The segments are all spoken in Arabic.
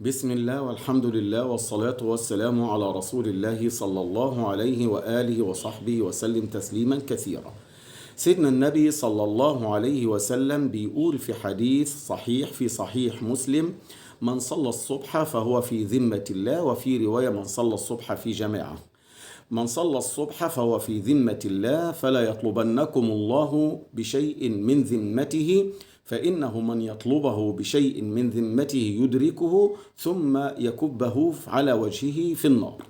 بسم الله والحمد لله والصلاة والسلام على رسول الله صلى الله عليه وآله وصحبه وسلم تسليما كثيرا. سيدنا النبي صلى الله عليه وسلم بيقول في حديث صحيح في صحيح مسلم: من صلى الصبح فهو في ذمة الله، وفي رواية: من صلى الصبح في جماعة. من صلى الصبح فهو في ذمة الله، فلا يطلبنكم الله بشيء من ذمته، فإنه من يطلبه بشيء من ذمته يدركه ثم يكبه على وجهه في النار.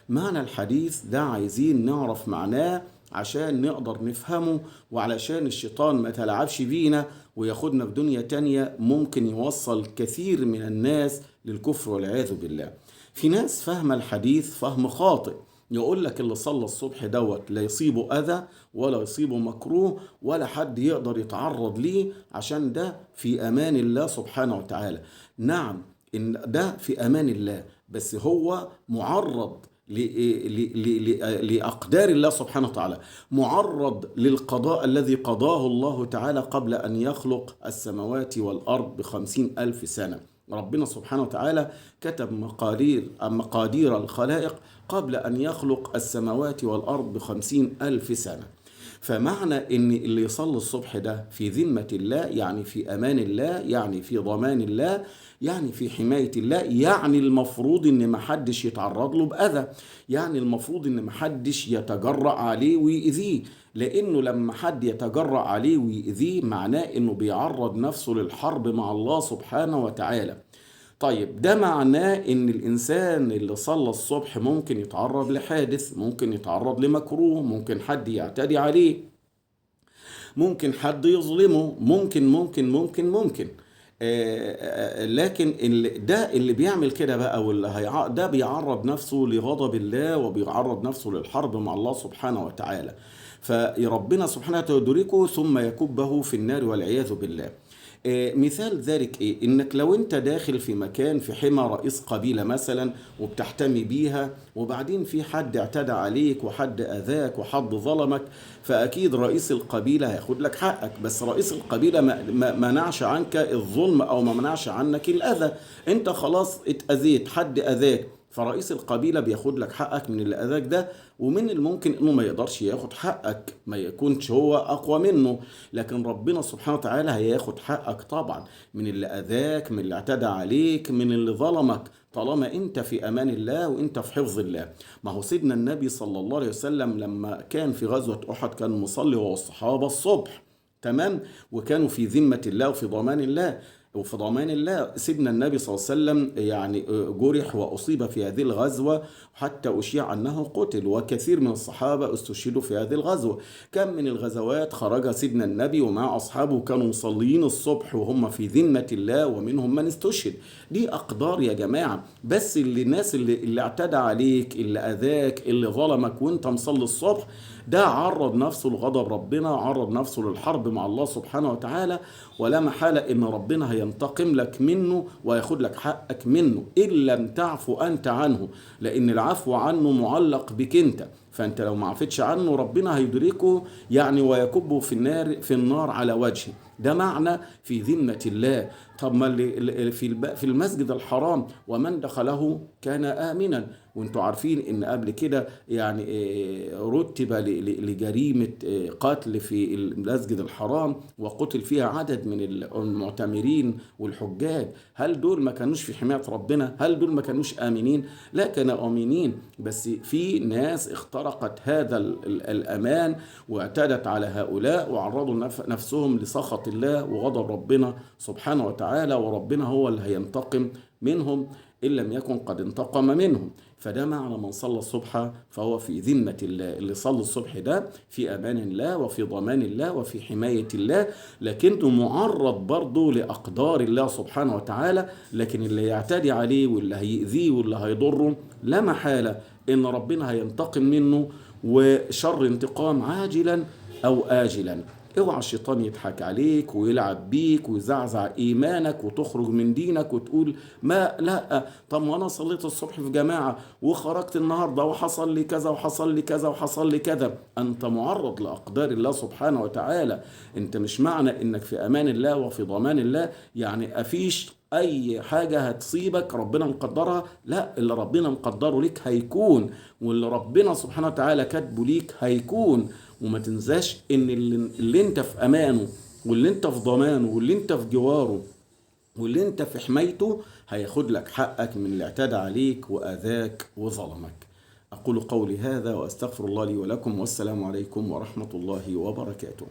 معنى الحديث ده عايزين نعرف معناه عشان نقدر نفهمه، وعلشان الشيطان ما تلعبش بينا وياخدنا في دنيا تانية ممكن يوصل كثير من الناس للكفر والعياذ بالله. في ناس فاهمة الحديث فهم خاطئ، يقول لك اللي صلى الصبح دوت لا يصيبه أذى ولا يصيبه مكروه ولا حد يقدر يتعرض ليه، عشان ده في أمان الله سبحانه وتعالى. نعم، إن ده في أمان الله، بس هو معرض لأقدار الله سبحانه وتعالى، معرض للقضاء الذي قضاه الله تعالى قبل أن يخلق السماوات والأرض ب50,000 سنة. ربنا سبحانه وتعالى كتب مقادير الخلائق قبل أن يخلق السماوات والأرض ب50,000 سنة. فمعنى ان اللي يصلي الصبح ده في ذمة الله، يعني في امان الله، يعني في ضمان الله، يعني في حماية الله، يعني المفروض ان محدش يتعرض له بأذى، يعني المفروض ان محدش يتجرأ عليه ويأذيه، لانه لما حد يتجرأ عليه ويأذيه معناه انه بيعرض نفسه للحرب مع الله سبحانه وتعالى. طيب، ده معناه ان الانسان اللي صلى الصبح ممكن يتعرض لحادث، ممكن يتعرض لمكروه، ممكن حد يعتدي عليه، ممكن حد يظلمه، ممكن. لكن ده اللي بيعمل كده بقى، ده بيعرض نفسه لغضب الله وبيعرض نفسه للحرب مع الله سبحانه وتعالى. فربنا سبحانه وتعالى يدركه ثم يكبه في النار والعياذ بالله. مثال ذلك ايه؟ انك لو انت داخل في مكان في حمى رئيس قبيلة مثلا وبتحتمي بيها، وبعدين في حد اعتدى عليك وحد اذاك وحد ظلمك، فاكيد رئيس القبيلة هياخد لك حقك، بس رئيس القبيلة ما منعش عنك الظلم او ما منعش عنك الاذى. انت خلاص اتأذيت، حد اذاك، فرئيس القبيلة بياخد لك حقك من اللي اذاك ده، ومن الممكن انه ما يقدرش ياخد حقك، ما يكونش هو اقوى منه، لكن ربنا سبحانه وتعالى هياخد حقك طبعا من اللي اذاك، من اللي اعتدى عليك، من اللي ظلمك، طالما انت في امان الله وانت في حفظ الله. ما هو سيدنا النبي صلى الله عليه وسلم لما كان في غزوة احد كان مصلي هو والصحابة الصبح، تمام، وكانوا في ذمة الله وفي ضمان الله. سيدنا النبي صلى الله عليه وسلم يعني جرح وأصيب في هذه الغزوة، حتى أشيع أنه قتل، وكثير من الصحابة استشهدوا في هذه الغزوة. كم من الغزوات خرج سيدنا النبي ومع أصحابه كانوا مصلين الصبح وهم في ذمة الله، ومنهم من استشهد. دي أقدار يا جماعة، بس الناس اللي اعتدى عليك، اللي أذاك، اللي ظلمك وانت مصلي الصبح، ده عرض نفسه لغضب ربنا، عرض نفسه للحرب مع الله سبحانه وتعالى، ولا محالة ان ربنا هينتقم لك منه وياخد لك حقك منه ان لم تعفو انت عنه، لان العفو عنه معلق بك انت. فانت لو ما عفتش عنه ربنا هيدركه يعني ويكبه في النار على وجهه. ده معنى في ذمة الله. طب ما في المسجد الحرام ومن دخله كان آمنا، وانتوا عارفين ان قبل كده يعني رتب لجريمة قتل في المسجد الحرام وقتل فيها عدد من المعتمرين والحجاج. هل دول ما كانوش في حماية ربنا؟ هل دول ما كانوش آمنين؟ لا، كانوا آمنين، بس في ناس اخترقت هذا الأمان واعتدت على هؤلاء وعرضوا نفسهم لسخط الله وغضب ربنا سبحانه وتعالى، وربنا هو اللي هينتقم منهم إن لم يكن قد انتقم منهم. فده معنى من صلى الصبح فهو في ذمة الله. اللي صلى الصبح ده في أمان الله وفي ضمان الله وفي حماية الله، لكنه معرض برضه لأقدار الله سبحانه وتعالى. لكن اللي يعتدي عليه واللي هيأذيه واللي هيضره لا محالة إن ربنا هينتقم منه، وشر انتقام عاجلا أو آجلا. اوعى الشيطان يضحك عليك ويلعب بيك ويزعزع ايمانك وتخرج من دينك وتقول ما لا، طب ما انا صليت الصبح في جماعة وخرجت النهاردة وحصل لي كذا وحصل لي كذا وحصل لي كذا. انت معرض لاقدار الله سبحانه وتعالى. انت مش معنى انك في امان الله وفي ضمان الله يعني افيش اي حاجة هتصيبك ربنا مقدرها. لا، اللي ربنا مقدره ليك هيكون، واللي ربنا سبحانه وتعالى كاتبه ليك هيكون. وما تنساش ان اللي انت في امانه واللي انت في ضمانه واللي انت في جواره واللي انت في حمايته هياخد لك حقك من اللي اعتدى عليك واذاك وظلمك. اقول قولي هذا واستغفر الله لي ولكم، والسلام عليكم ورحمة الله وبركاته.